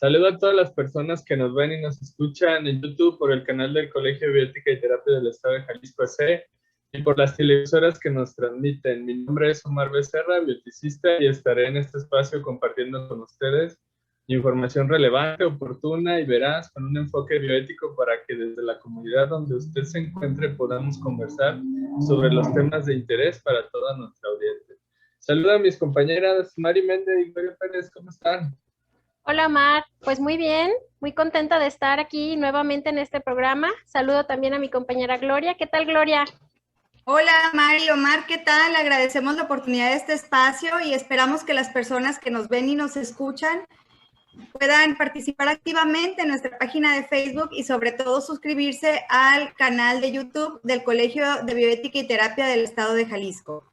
Saludo a todas las personas que nos ven y nos escuchan en YouTube por el canal del Colegio de Bioética y Terapia del Estado de Jalisco AC y por las televisoras que nos transmiten. Mi nombre es Omar Becerra, bioeticista, y estaré en este espacio compartiendo con ustedes información relevante, oportuna y veraz con un enfoque bioético para que desde la comunidad donde usted se encuentre podamos conversar sobre los temas de interés para toda nuestra audiencia. Saludo a mis compañeras Mari Méndez y Gloria Pérez, ¿cómo están? Hola Mar, pues muy bien, muy contenta de estar aquí nuevamente en este programa. Saludo también a mi compañera Gloria. ¿Qué tal, Gloria? Hola Mario, Omar, ¿qué tal? Agradecemos la oportunidad de este espacio y esperamos que las personas que nos ven y nos escuchan puedan participar activamente en nuestra página de Facebook y sobre todo suscribirse al canal de YouTube del Colegio de Bioética y Terapia del Estado de Jalisco.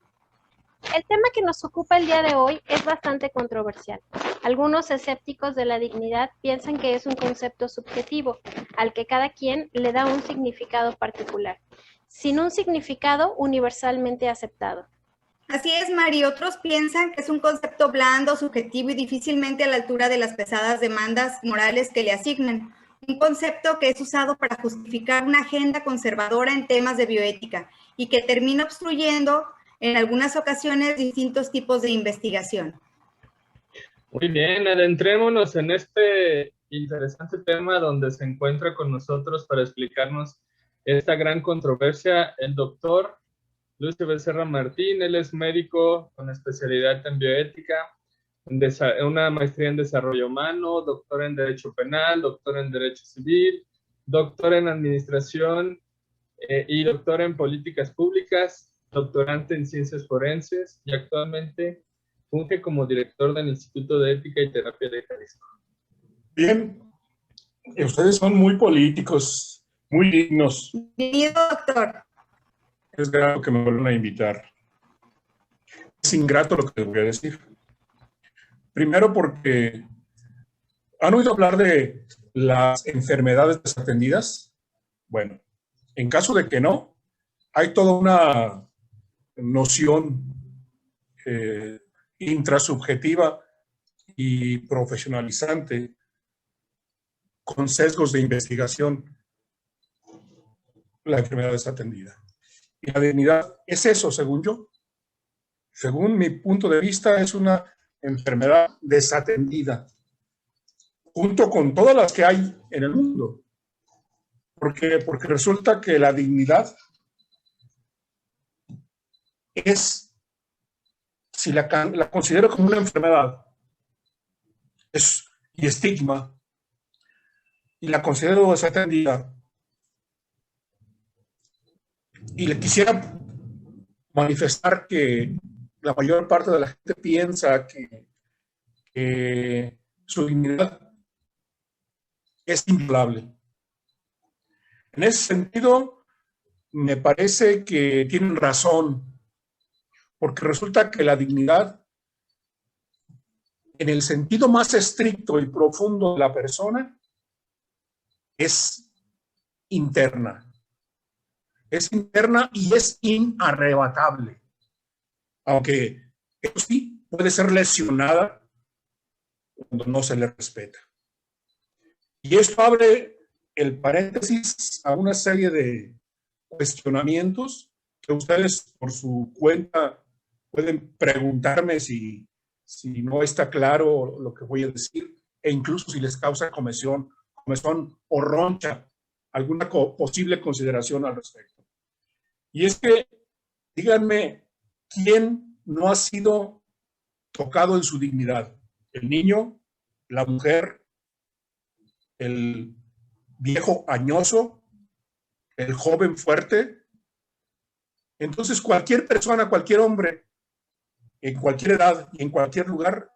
El tema que nos ocupa el día de hoy es bastante controversial. Algunos escépticos de la dignidad piensan que es un concepto subjetivo, al que cada quien le da un significado particular, sin un significado universalmente aceptado. Así es, Mari. Otros piensan que es un concepto blando, subjetivo y difícilmente a la altura de las pesadas demandas morales que le asignan. Un concepto que es usado para justificar una agenda conservadora en temas de bioética y que termina obstruyendo en algunas ocasiones distintos tipos de investigación. Muy bien, adentrémonos en este interesante tema donde se encuentra con nosotros para explicarnos esta gran controversia el doctor Lucio Becerra Martín. Él es médico con especialidad en bioética, una maestría en desarrollo humano, doctor en Derecho Penal, doctor en Derecho Civil, doctor en Administración y doctor en Políticas Públicas, doctorante en Ciencias Forenses y actualmente funge como director del Instituto de Ética y Terapia de Jalisco. Bien, ustedes son muy políticos, muy dignos. Bienvenido, doctor. Es grato que me vuelvan a invitar. Es ingrato lo que les voy a decir. Primero porque ¿han oído hablar de las enfermedades desatendidas? Bueno, en caso de que no, hay toda una noción intrasubjetiva y profesionalizante con sesgos de investigación, la enfermedad desatendida. Y la dignidad es eso, según yo. Según mi punto de vista, es una enfermedad desatendida, junto con todas las que hay en el mundo. Porque resulta que la dignidad es, si la considero como una enfermedad y estigma, y la considero desatendida, y le quisiera manifestar que la mayor parte de la gente piensa que su dignidad es inviolable. En ese sentido, me parece que tienen razón, porque resulta que la dignidad, en el sentido más estricto y profundo de la persona, es interna. Es interna y es inarrebatable. Aunque eso sí puede ser lesionada cuando no se le respeta. Y esto abre el paréntesis a una serie de cuestionamientos que ustedes por su cuenta pueden preguntarme si no está claro lo que voy a decir, e incluso si les causa comezón o roncha alguna posible consideración al respecto. Y es que, díganme, ¿quién no ha sido tocado en su dignidad? ¿El niño? ¿La mujer? ¿El viejo añoso? ¿El joven fuerte? Entonces, cualquier persona, cualquier hombre, en cualquier edad y en cualquier lugar,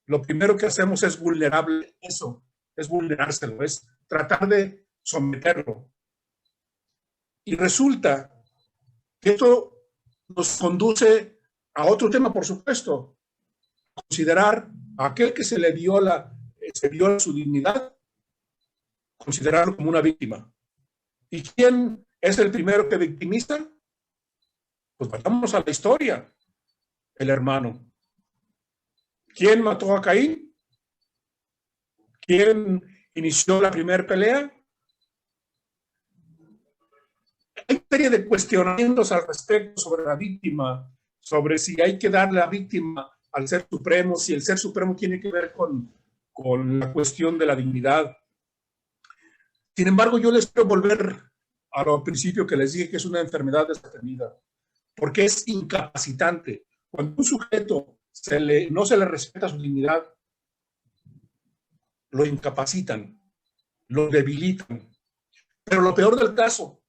lo primero que hacemos es vulnerable eso, es vulnerárselo, es tratar de someterlo. Y resulta que esto nos conduce a otro tema, por supuesto, considerar a aquel que se le viola su dignidad, considerarlo como una víctima. ¿Y quién es el primero que victimiza? Pues vayamos a la historia. El hermano. ¿Quién mató a Caín? ¿Quién inició la primera pelea? Hay una serie de cuestionamientos al respecto sobre la víctima, sobre si hay que darle a la víctima al Ser Supremo, si el Ser Supremo tiene que ver con la cuestión de la dignidad. Sin embargo, yo les quiero volver a lo principio que les dije, que es una enfermedad desatendida, porque es incapacitante. Cuando un sujeto no se le respeta su dignidad, lo incapacitan, lo debilitan. Pero lo peor del caso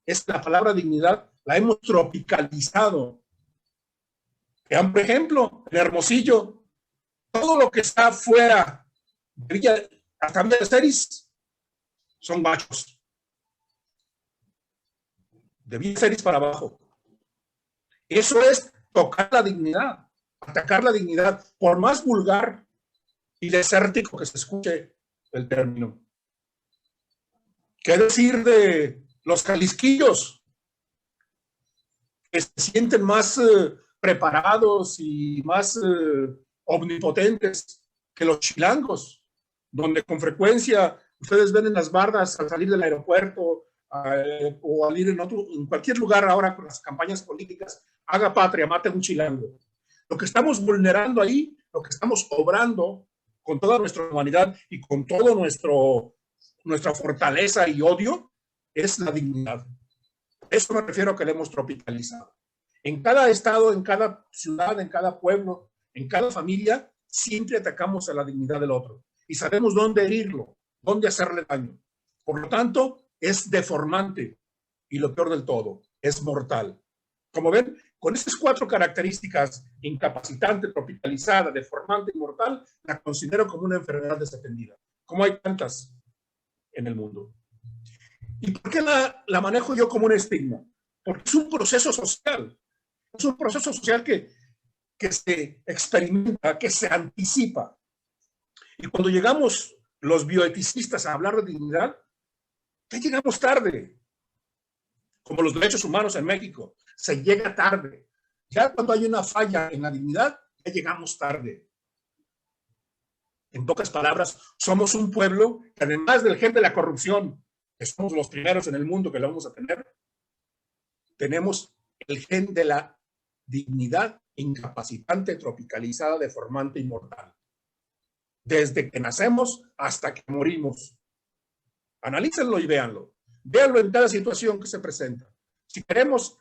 es que la palabra dignidad la hemos tropicalizado. Vean, por ejemplo, en Hermosillo, todo lo que está fuera de Villa, hasta Villa de Ceris, son machos. De Villa de Ceris para abajo. Eso es tocar la dignidad, atacar la dignidad, por más vulgar y desértico que se escuche el término. ¿Qué decir de los jalisquillos, que se sienten más preparados y más omnipotentes que los chilangos, donde con frecuencia ustedes ven en las bardas al salir del aeropuerto o al ir en cualquier lugar ahora con las campañas políticas, haga patria, mate a un chilango? Lo que estamos vulnerando ahí, lo que estamos obrando con toda nuestra humanidad y con todo nuestra fortaleza y odio, es la dignidad. Eso me refiero a que le hemos tropicalizado. En cada estado, en cada ciudad, en cada pueblo, en cada familia, siempre atacamos a la dignidad del otro y sabemos dónde herirlo, dónde hacerle daño. Por lo tanto, es deformante y lo peor del todo, es mortal. Como ven, con esas 4 características, incapacitante, tropicalizada, deformante y mortal, la considero como una enfermedad desatendida, como hay tantas en el mundo. ¿Y por qué la manejo yo como un estigma? Porque es un proceso social. Es un proceso social que se experimenta, que se anticipa. Y cuando llegamos los bioeticistas a hablar de dignidad, ya llegamos tarde. Como los derechos humanos en México, se llega tarde. Ya cuando hay una falla en la dignidad, ya llegamos tarde. En pocas palabras, somos un pueblo que además del gen de la corrupción, que somos los primeros en el mundo que lo vamos a tener, tenemos el gen de la dignidad incapacitante, tropicalizada, deformante y mortal. Desde que nacemos hasta que morimos. Analícenlo y véanlo. Véanlo en cada situación que se presenta. Si queremos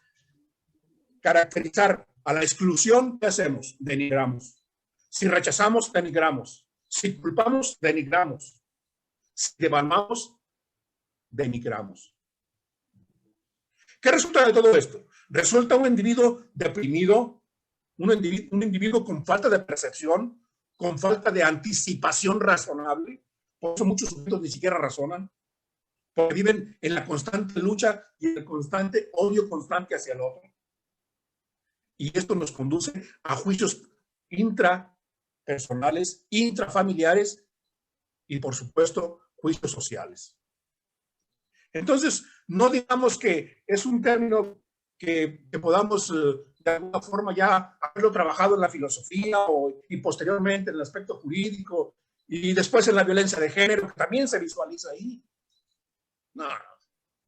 caracterizar a la exclusión, ¿qué hacemos? Denigramos. Si rechazamos, denigramos. Si culpamos, denigramos. Si devaluamos, denigramos. ¿Qué resulta de todo esto? Resulta un individuo deprimido, un individuo con falta de percepción, con falta de anticipación razonable. Por eso muchos sujetos ni siquiera razonan, porque viven en la constante lucha y en el constante odio constante hacia el otro. Y esto nos conduce a juicios intrapersonales, intrafamiliares y, por supuesto, juicios sociales. Entonces, no digamos que es un término que podamos de alguna forma ya haberlo trabajado en la filosofía y posteriormente en el aspecto jurídico y después en la violencia de género, que también se visualiza ahí. No,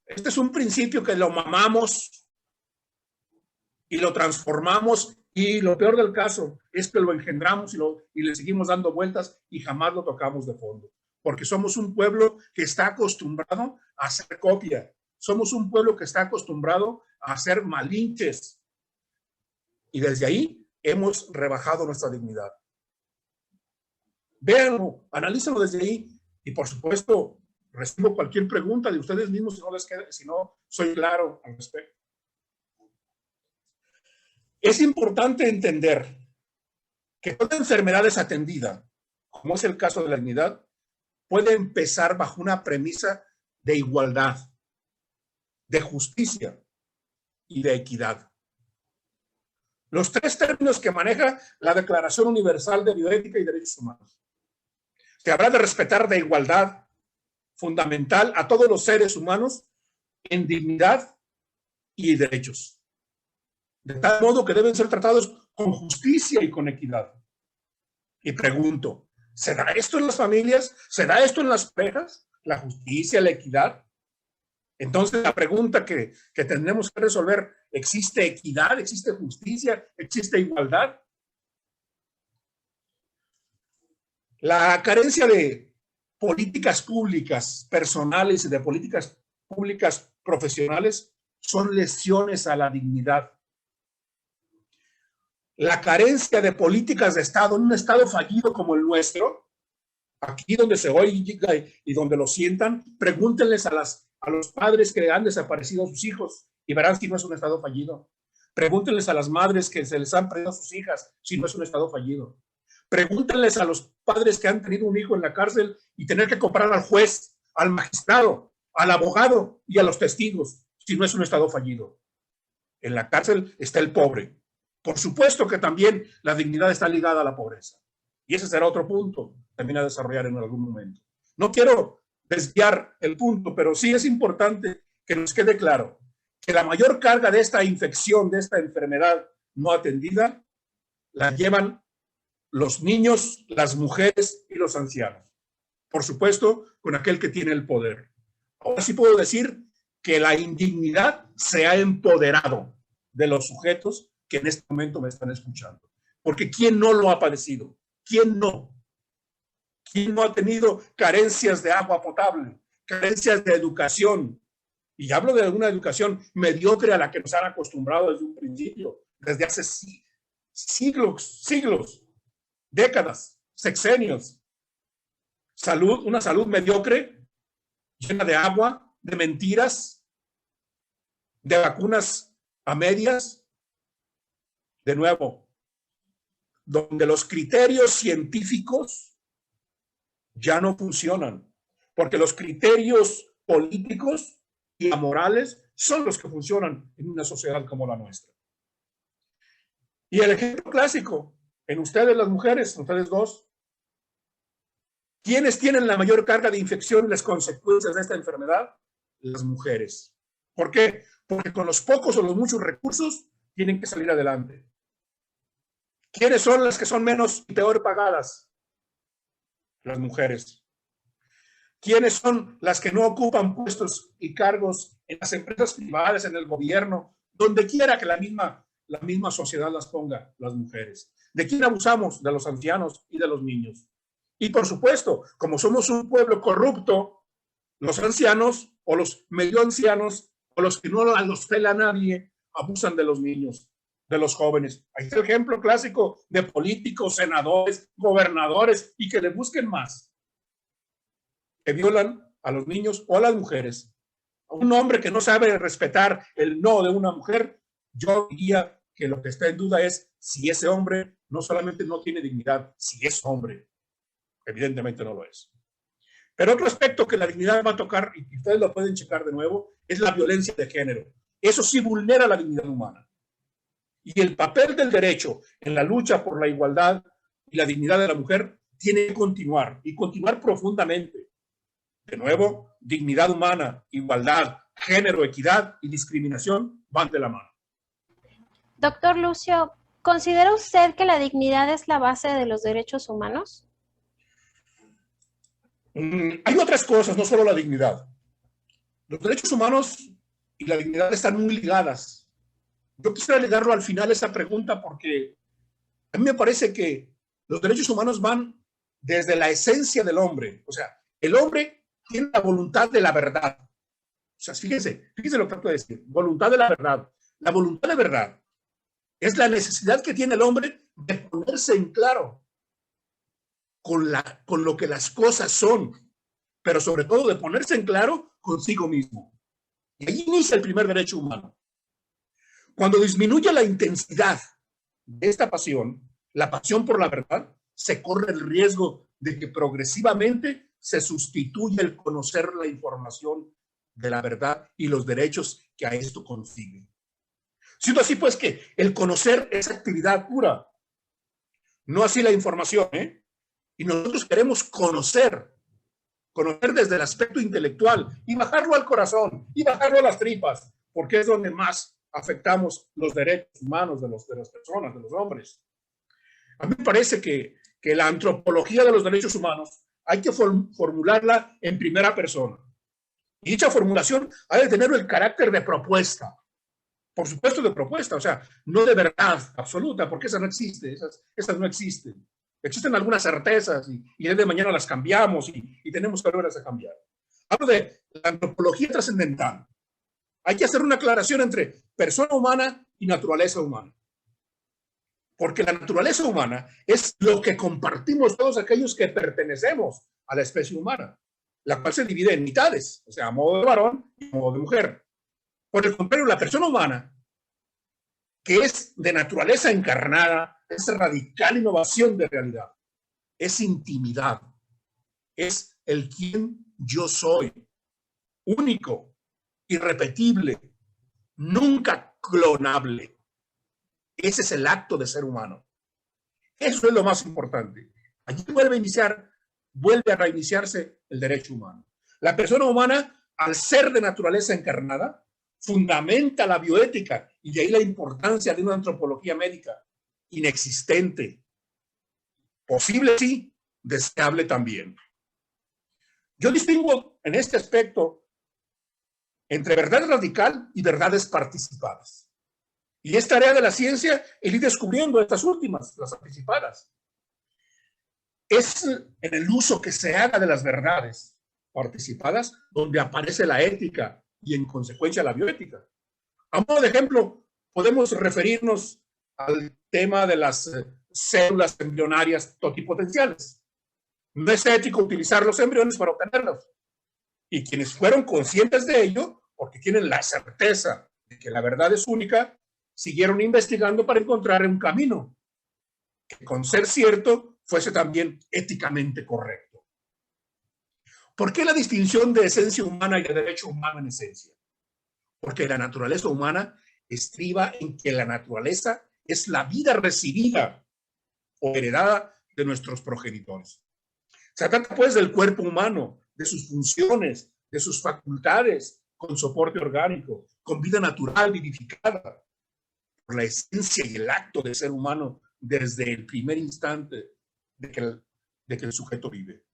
este es un principio que lo mamamos y lo transformamos y lo peor del caso es que lo engendramos y le seguimos dando vueltas y jamás lo tocamos de fondo. Porque somos un pueblo que está acostumbrado a hacer copia. Somos un pueblo que está acostumbrado a hacer malinches. Y desde ahí hemos rebajado nuestra dignidad. Véanlo, analícenlo desde ahí. Y por supuesto, recibo cualquier pregunta de ustedes mismos si no soy claro al respecto. Es importante entender que toda enfermedad desatendida, como es el caso de la dignidad, puede empezar bajo una premisa de igualdad, de justicia y de equidad. Los 3 términos que maneja la Declaración Universal de Bioética y Derechos Humanos. Se habla de respetar de igualdad fundamental a todos los seres humanos en dignidad y derechos. De tal modo que deben ser tratados con justicia y con equidad. Y pregunto, ¿Se da esto en las familias? ¿Se da esto en las parejas? ¿La justicia, la equidad? Entonces, la pregunta que tenemos que resolver, ¿existe equidad? ¿Existe justicia? ¿Existe igualdad? La carencia de políticas públicas personales y de políticas públicas profesionales son lesiones a la dignidad. La carencia de políticas de Estado en un Estado fallido como el nuestro, aquí donde se oiga y donde lo sientan, pregúntenles a los padres que han desaparecido a sus hijos y verán si no es un Estado fallido. Pregúntenles a las madres que se les han perdido a sus hijas si no es un Estado fallido. Pregúntenles a los padres que han tenido un hijo en la cárcel y tener que comprar al juez, al magistrado, al abogado y a los testigos si no es un Estado fallido. En la cárcel está el pobre. Por supuesto que también la dignidad está ligada a la pobreza. Y ese será otro punto también a desarrollar en algún momento. No quiero desviar el punto, pero sí es importante que nos quede claro que la mayor carga de esta infección, de esta enfermedad no atendida, la llevan los niños, las mujeres y los ancianos. Por supuesto, con aquel que tiene el poder. Ahora sí puedo decir que la indignidad se ha empoderado de los sujetos que en este momento me están escuchando. Porque ¿quién no lo ha padecido? ¿Quién no? ¿Quién no ha tenido carencias de agua potable, carencias de educación? Y hablo de una educación mediocre a la que nos han acostumbrado desde un principio, desde hace siglos, décadas, sexenios. Una salud mediocre, llena de agua, de mentiras, de vacunas a medias. De nuevo, donde los criterios científicos ya no funcionan, porque los criterios políticos y morales son los que funcionan en una sociedad como la nuestra. Y el ejemplo clásico, en ustedes las mujeres, ustedes dos, ¿quiénes tienen la mayor carga de infección y las consecuencias de esta enfermedad? Las mujeres. ¿Por qué? Porque con los pocos o los muchos recursos tienen que salir adelante. ¿Quiénes son las que son menos y peor pagadas? Las mujeres. ¿Quiénes son las que no ocupan puestos y cargos en las empresas privadas, en el gobierno, donde quiera que la misma sociedad las ponga? Las mujeres. ¿De quién abusamos? De los ancianos y de los niños. Y por supuesto, como somos un pueblo corrupto, los ancianos o los medio ancianos o los que no los pela nadie abusan de los niños, de los jóvenes. Ahí está el ejemplo clásico de políticos, senadores, gobernadores y que le busquen más, que violan a los niños o a las mujeres. A un hombre que no sabe respetar el no de una mujer, yo diría que lo que está en duda es si ese hombre no solamente no tiene dignidad, si es hombre. Evidentemente no lo es. Pero otro aspecto que la dignidad va a tocar, y ustedes lo pueden checar de nuevo, es la violencia de género. Eso sí vulnera la dignidad humana. Y el papel del derecho en la lucha por la igualdad y la dignidad de la mujer tiene que continuar y continuar profundamente. De nuevo, dignidad humana, igualdad, género, equidad y discriminación van de la mano. Doctor Lucio, ¿considera usted que la dignidad es la base de los derechos humanos? Hay otras cosas, no solo la dignidad. Los derechos humanos y la dignidad están muy ligadas. Yo quisiera ligarlo al final esa pregunta porque a mí me parece que los derechos humanos van desde la esencia del hombre. O sea, el hombre tiene la voluntad de la verdad. O sea, fíjense lo que trato de decir. Voluntad de la verdad. La voluntad de verdad es la necesidad que tiene el hombre de ponerse en claro con lo que las cosas son, pero sobre todo de ponerse en claro consigo mismo. Y ahí inicia el primer derecho humano. Cuando disminuye la intensidad de esta pasión, la pasión por la verdad, se corre el riesgo de que progresivamente se sustituya el conocer la información de la verdad y los derechos que a esto consiguen. Siendo así, pues, que el conocer es actividad pura, no así la información, Y nosotros queremos conocer desde el aspecto intelectual y bajarlo al corazón y bajarlo a las tripas, porque es donde más afectamos los derechos humanos de las personas, de los hombres. A mí me parece que que la antropología de los derechos humanos hay que formularla en primera persona. Y dicha formulación ha de tener el carácter de propuesta. Por supuesto de propuesta, o sea, no de verdad absoluta, porque esa no existe, esas no existen. Existen algunas certezas y de mañana las cambiamos y tenemos que volverlas a cambiar. Hablo de la antropología trascendental. Hay que hacer una aclaración entre persona humana y naturaleza humana. Porque la naturaleza humana es lo que compartimos todos aquellos que pertenecemos a la especie humana, la cual se divide en mitades, o sea, a modo de varón y a modo de mujer. Por el contrario, la persona humana, que es de naturaleza encarnada, es radical innovación de realidad, es intimidad, es el quien yo soy, único, irrepetible, nunca clonable. Ese es el acto de ser humano. Eso es lo más importante. Allí vuelve a reiniciarse el derecho humano. La persona humana, al ser de naturaleza encarnada, fundamenta la bioética y de ahí la importancia de una antropología médica inexistente. Posible sí, deseable también. Yo distingo en este aspecto entre verdad radical y verdades participadas. Y es tarea de la ciencia el ir descubriendo estas últimas, las participadas. Es en el uso que se haga de las verdades participadas donde aparece la ética y en consecuencia la bioética. A modo de ejemplo, podemos referirnos al tema de las células embrionarias totipotenciales. No es ético utilizar los embriones para obtenerlos. Y quienes fueron conscientes de ello, porque tienen la certeza de que la verdad es única, siguieron investigando para encontrar un camino que, con ser cierto, fuese también éticamente correcto. ¿Por qué la distinción de esencia humana y de derecho humano en esencia? Porque la naturaleza humana estriba en que la naturaleza es la vida recibida o heredada de nuestros progenitores. Se trata pues del cuerpo humano, de sus funciones, de sus facultades, con soporte orgánico, con vida natural vivificada, por la esencia y el acto de ser humano desde el primer instante de que el sujeto vive.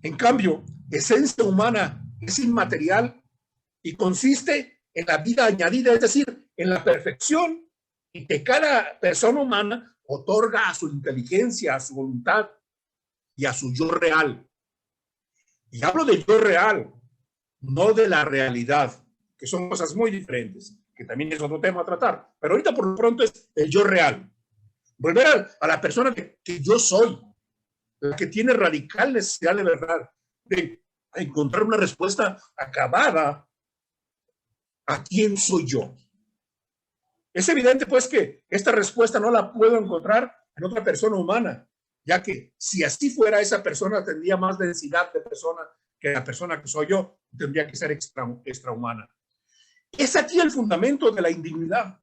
En cambio, esencia humana es inmaterial y consiste en la vida añadida, es decir, en la perfección y que cada persona humana otorga a su inteligencia, a su voluntad y a su yo real. Y hablo de yo real, no de la realidad, que son cosas muy diferentes, que también es otro tema a tratar, pero ahorita por lo pronto es el yo real. Volver a la persona que yo soy, la que tiene radical necesidad de verdad, de encontrar una respuesta acabada a quién soy yo. Es evidente pues que esta respuesta no la puedo encontrar en otra persona humana, ya que si así fuera, esa persona tendría más densidad de persona que la persona que soy yo, tendría que ser extrahumana. Es aquí el fundamento de la indignidad.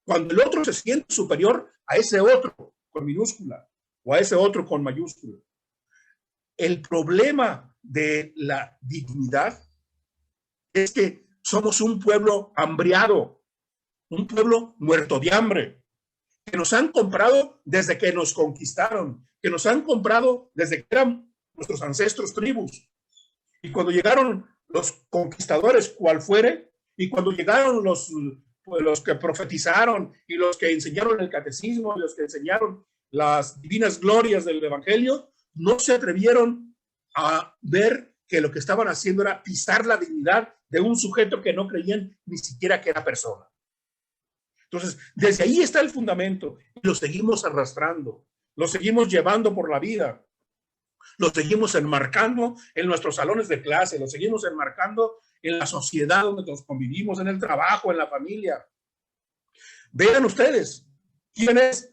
Cuando el otro se siente superior a ese otro con minúscula o a ese otro con mayúscula. El problema de la dignidad es que somos un pueblo hambriado, un pueblo muerto de hambre, que nos han comprado desde que nos conquistaron, que nos han comprado desde que eran nuestros ancestros tribus. Y cuando llegaron los conquistadores, cual fuere, y cuando llegaron los que profetizaron y los que enseñaron el catecismo y los que enseñaron las divinas glorias del evangelio, no se atrevieron a ver que lo que estaban haciendo era pisar la dignidad de un sujeto que no creían ni siquiera que era persona. Entonces, desde ahí está el fundamento y lo seguimos arrastrando, lo seguimos llevando por la vida, lo seguimos enmarcando en nuestros salones de clase, lo seguimos enmarcando en la sociedad donde nos convivimos, en el trabajo, en la familia. Vean ustedes, ¿quién es?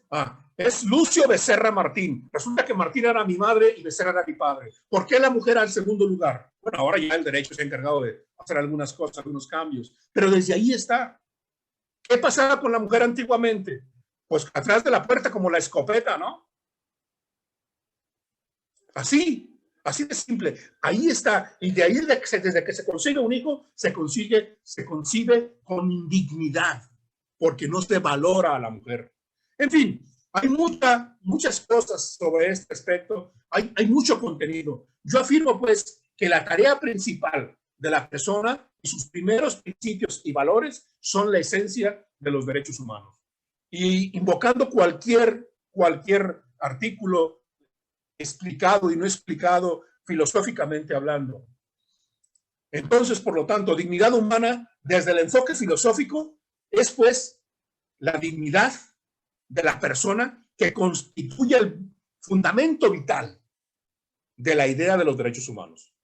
Es Lucio Becerra Martín. Resulta que Martín era mi madre y Becerra era mi padre. ¿Por qué la mujer al segundo lugar? Bueno, ahora ya el derecho se ha encargado de hacer algunas cosas, algunos cambios, pero desde ahí está. ¿Qué pasaba con la mujer antiguamente? Pues atrás de la puerta como la escopeta, ¿no? Así de simple. Ahí está. Y de ahí desde que se consigue un hijo, se concibe con indignidad, porque no se valora a la mujer. En fin, Hay muchas cosas sobre este aspecto, hay mucho contenido. Yo afirmo, pues, que la tarea principal de la persona y sus primeros principios y valores son la esencia de los derechos humanos. Y invocando cualquier artículo explicado y no explicado filosóficamente hablando. Entonces, por lo tanto, dignidad humana, desde el enfoque filosófico, es pues la dignidad de la persona que constituye el fundamento vital de la idea de los derechos humanos.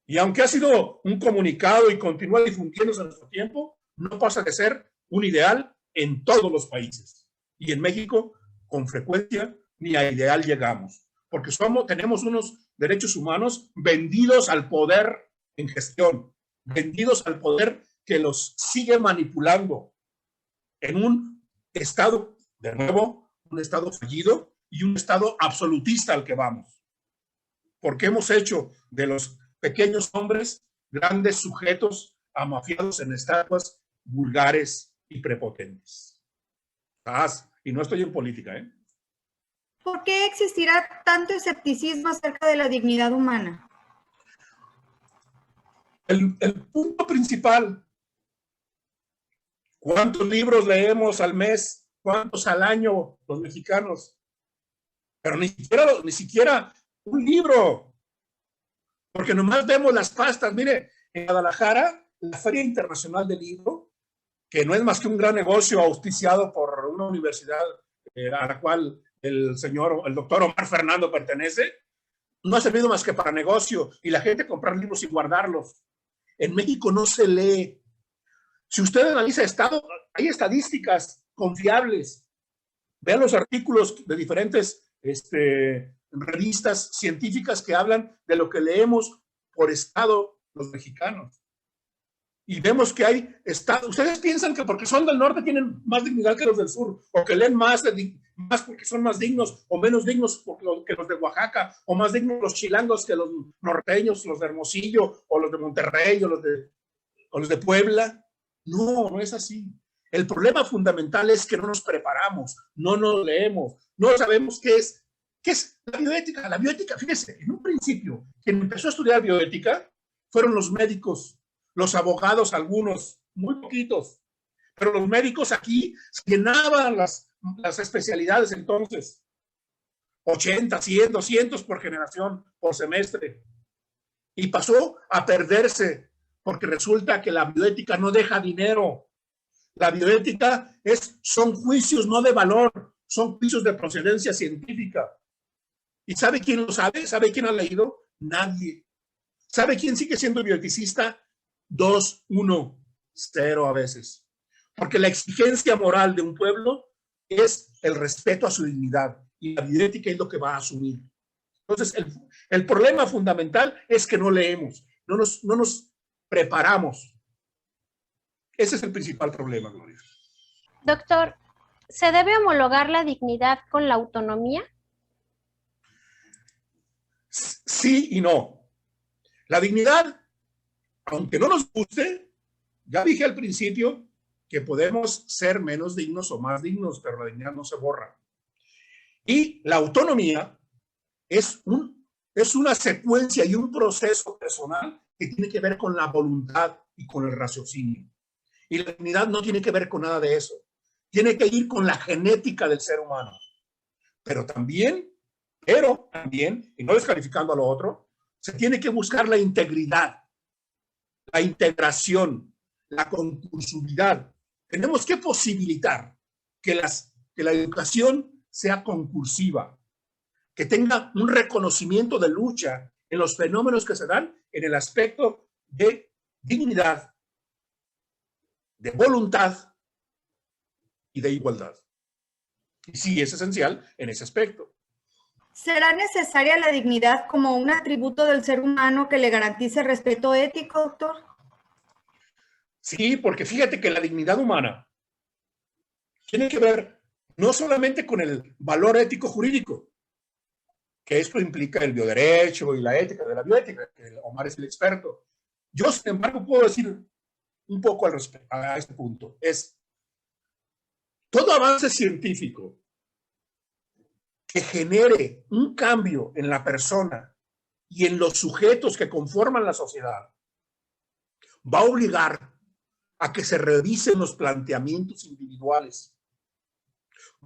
Y aunque ha sido un comunicado y continúa difundiéndose en nuestro tiempo, no pasa de ser un ideal en todos los países. Y en México, con frecuencia, ni a ideal llegamos, porque tenemos unos derechos humanos vendidos al poder en gestión, vendidos al poder que los sigue manipulando en un estado, de nuevo, un estado fallido y un estado absolutista al que vamos. Porque hemos hecho de los pequeños hombres grandes sujetos amafiados en estatuas vulgares y prepotentes. Y no estoy en política, ¿eh? ¿Por qué existirá tanto escepticismo acerca de la dignidad humana? El punto principal: ¿cuántos libros leemos al mes? ¿Cuántos al año los mexicanos? Pero ni siquiera un libro, porque nomás vemos las pastas. Mire, en Guadalajara, la Feria Internacional del Libro, que no es más que un gran negocio auspiciado por una universidad a la cual el doctor Omar Fernando pertenece, no ha servido más que para negocio y la gente comprar libros y guardarlos. En México no se lee. Si usted analiza estado, hay estadísticas confiables. Vean los artículos de diferentes revistas científicas que hablan de lo que leemos por estado los mexicanos. Y vemos que hay estados. Ustedes piensan que porque son del norte tienen más dignidad que los del sur, o que leen más porque son más dignos, o menos dignos que los de Oaxaca, o más dignos los chilangos que los norteños, los de Hermosillo, o los de Monterrey, o los de Puebla. No, no es así. El problema fundamental es que no nos preparamos, no nos leemos, no sabemos qué es la bioética. La bioética, fíjese, en un principio, quien empezó a estudiar bioética fueron los médicos, los abogados, algunos, muy poquitos, pero los médicos aquí llenaban las especialidades entonces, 80, 100, 200 por generación, por semestre, y pasó a perderse, porque resulta que la bioética no deja dinero. La bioética son juicios no de valor, son juicios de procedencia científica. ¿Y sabe quién lo sabe? ¿Sabe quién ha leído? Nadie. ¿Sabe quién sigue siendo bioeticista? 2, 1, 0 a veces. Porque la exigencia moral de un pueblo es el respeto a su dignidad, y la bioética es lo que va a asumir. Entonces, el problema fundamental es que no leemos, no nos preparamos. Ese es el principal problema, Gloria. Doctor, ¿se debe homologar la dignidad con la autonomía? Sí y no. La dignidad, aunque no nos guste, ya dije al principio que podemos ser menos dignos o más dignos, pero la dignidad no se borra. Y la autonomía es una secuencia y un proceso personal que tiene que ver con la voluntad y con el raciocinio. Y la dignidad no tiene que ver con nada de eso. Tiene que ir con la genética del ser humano. Pero también, y no descalificando a lo otro, se tiene que buscar la integridad, la integración, la concursividad. Tenemos que posibilitar que la educación sea concursiva, que tenga un reconocimiento de lucha en los fenómenos que se dan en el aspecto de dignidad, de voluntad y de igualdad. Y sí, es esencial en ese aspecto. ¿Será necesaria la dignidad como un atributo del ser humano que le garantice respeto ético, doctor? Sí, porque fíjate que la dignidad humana tiene que ver no solamente con el valor ético jurídico, que esto implica el bioderecho y la ética de la bioética, que Omar es el experto. Yo, sin embargo, puedo decir un poco al respecto a este punto. Todo avance científico que genere un cambio en la persona y en los sujetos que conforman la sociedad, va a obligar a que se revisen los planteamientos individuales,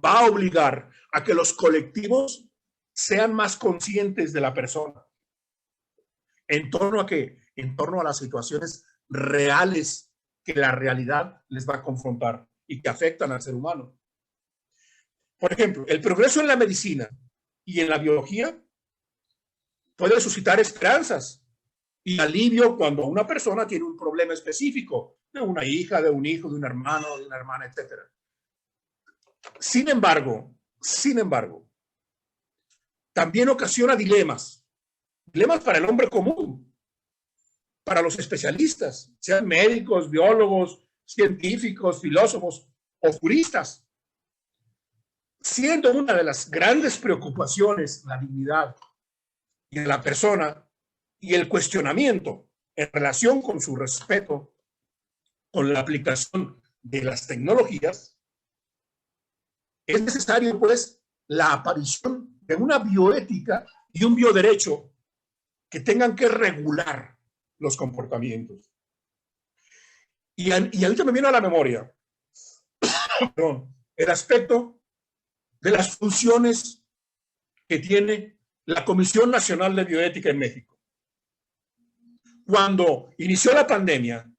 va a obligar a que los colectivos sean más conscientes de la persona. ¿En torno a qué? En torno a las situaciones reales que la realidad les va a confrontar y que afectan al ser humano. Por ejemplo, el progreso en la medicina y en la biología puede suscitar esperanzas y alivio cuando una persona tiene un problema específico, de una hija, de un hijo, de un hermano, de una hermana, etc. Sin embargo, también ocasiona dilemas para el hombre común, para los especialistas, sean médicos, biólogos, científicos, filósofos o juristas. Siendo una de las grandes preocupaciones la dignidad de la persona y el cuestionamiento en relación con su respeto con la aplicación de las tecnologías, es necesario, pues, la aparición de una bioética y un bioderecho que tengan que regular los comportamientos. Y ahorita me viene a la memoria el aspecto de las funciones que tiene la Comisión Nacional de Bioética en México. Cuando inició la pandemia,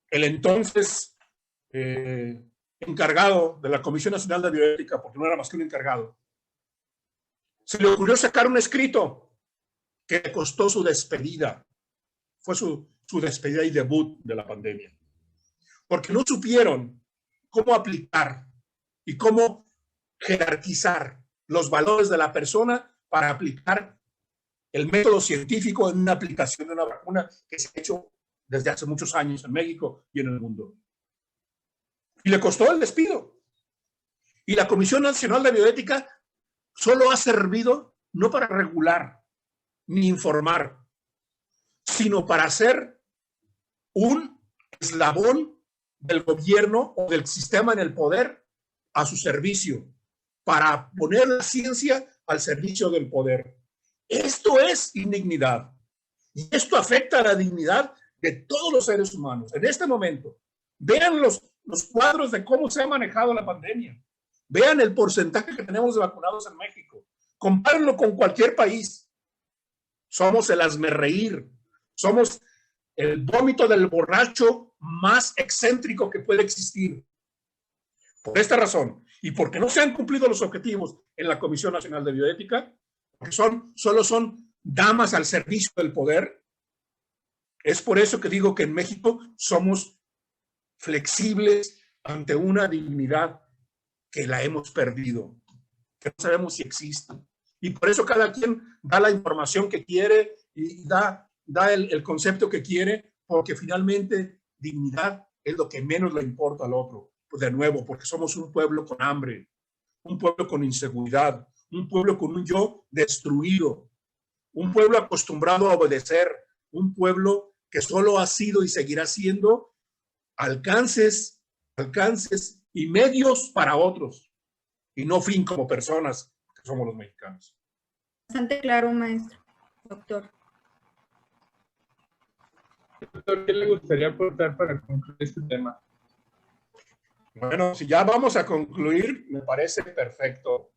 el entonces encargado de la Comisión Nacional de Bioética, porque no era más que un encargado, se le ocurrió sacar un escrito que le costó su despedida. Fue su despedida y debut de la pandemia. Porque no supieron cómo aplicar y cómo jerarquizar los valores de la persona para aplicar el método científico en una aplicación de una vacuna que se ha hecho desde hace muchos años en México y en el mundo. Y le costó el despido. Y la Comisión Nacional de Bioética solo ha servido no para regular ni informar, sino para ser un eslabón del gobierno o del sistema en el poder a su servicio, para poner la ciencia al servicio del poder. Esto es indignidad. Y esto afecta a la dignidad de todos los seres humanos. En este momento, vean los cuadros de cómo se ha manejado la pandemia. Vean el porcentaje que tenemos de vacunados en México. Compárenlo con cualquier país. Somos el hazmerreír. Somos el vómito del borracho más excéntrico que puede existir. Por esta razón, y porque no se han cumplido los objetivos en la Comisión Nacional de Bioética, porque solo son damas al servicio del poder, es por eso que digo que en México somos flexibles ante una dignidad que la hemos perdido, que no sabemos si existe. Y por eso cada quien da la información que quiere y da el concepto que quiere, porque finalmente dignidad es lo que menos le importa al otro. Pues de nuevo, porque somos un pueblo con hambre, un pueblo con inseguridad, un pueblo con un yo destruido, un pueblo acostumbrado a obedecer, un pueblo que solo ha sido y seguirá siendo alcances y medios para otros, y no fin como personas que somos los mexicanos. Bastante claro, maestro, doctor. Doctor, ¿qué le gustaría aportar para concluir este tema? Bueno, si ya vamos a concluir, me parece perfecto.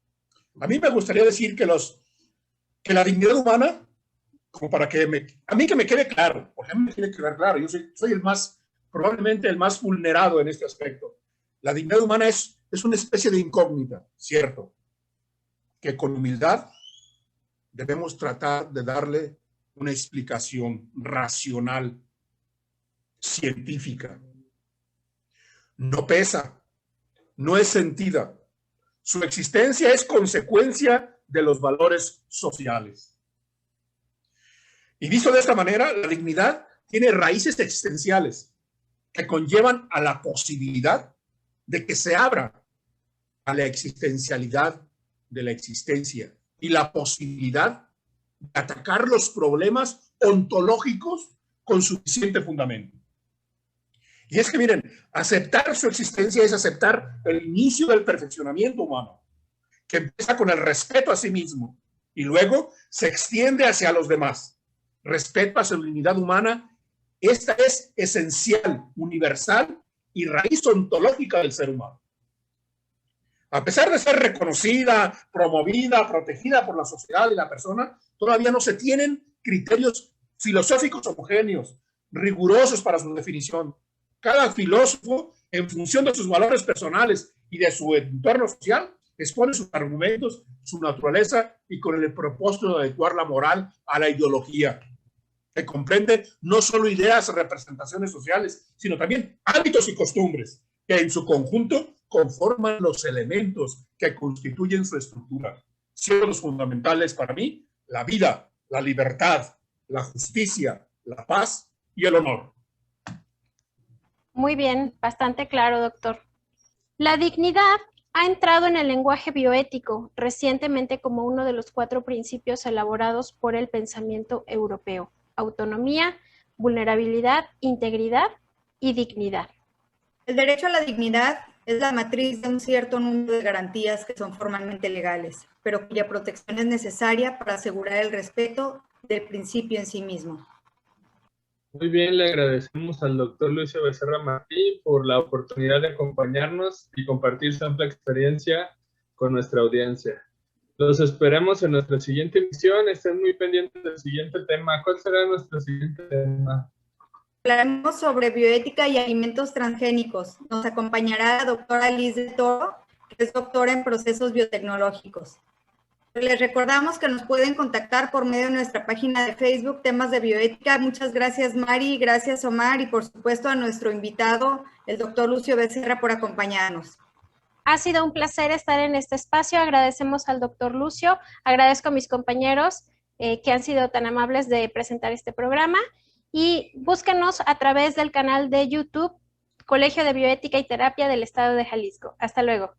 A mí me gustaría decir que la dignidad humana, como para que a mí que me quede claro, porque a mí me tiene que quedar claro, yo soy probablemente el más vulnerado en este aspecto. La dignidad humana es una especie de incógnita, cierto, que con humildad debemos tratar de darle una explicación racional, científica. No pesa, no es sentida. Su existencia es consecuencia de los valores sociales. Y visto de esta manera, la dignidad tiene raíces existenciales que conllevan a la posibilidad de que se abra a la existencialidad de la existencia y la posibilidad de atacar los problemas ontológicos con suficiente fundamento. Y es que miren, aceptar su existencia es aceptar el inicio del perfeccionamiento humano. que empieza con el respeto a sí mismo y luego se extiende hacia los demás. Respeto hacia la dignidad humana, esta es esencial, universal y raíz ontológica del ser humano. A pesar de ser reconocida, promovida, protegida por la sociedad y la persona, todavía no se tienen criterios filosóficos homogéneos, rigurosos para su definición. Cada filósofo, en función de sus valores personales y de su entorno social, expone sus argumentos, su naturaleza y con el propósito de adecuar la moral a la ideología, que comprende no solo ideas o representaciones sociales, sino también hábitos y costumbres, que en su conjunto conforman los elementos que constituyen su estructura, siendo los fundamentales para mí la vida, la libertad, la justicia, la paz y el honor. Muy bien, bastante claro, doctor. La dignidad ha entrado en el lenguaje bioético recientemente como uno de los 4 principios elaborados por el pensamiento europeo: autonomía, vulnerabilidad, integridad y dignidad. El derecho a la dignidad es la matriz de un cierto número de garantías que son formalmente legales, pero cuya protección es necesaria para asegurar el respeto del principio en sí mismo. Muy bien, le agradecemos al doctor Lucio Becerra Martí por la oportunidad de acompañarnos y compartir su amplia experiencia con nuestra audiencia. Los esperamos en nuestra siguiente emisión. Estén muy pendientes del siguiente tema. ¿Cuál será nuestro siguiente tema? Hablaremos sobre bioética y alimentos transgénicos. Nos acompañará la doctora Liz del Toro, que es doctora en procesos biotecnológicos. Les recordamos que nos pueden contactar por medio de nuestra página de Facebook, Temas de Bioética. Muchas gracias, Mari, gracias, Omar, y por supuesto a nuestro invitado, el doctor Lucio Becerra, por acompañarnos. Ha sido un placer estar en este espacio. Agradecemos al doctor Lucio, agradezco a mis compañeros que han sido tan amables de presentar este programa, y búsquenos a través del canal de YouTube Colegio de Bioética y Terapia del Estado de Jalisco. Hasta luego.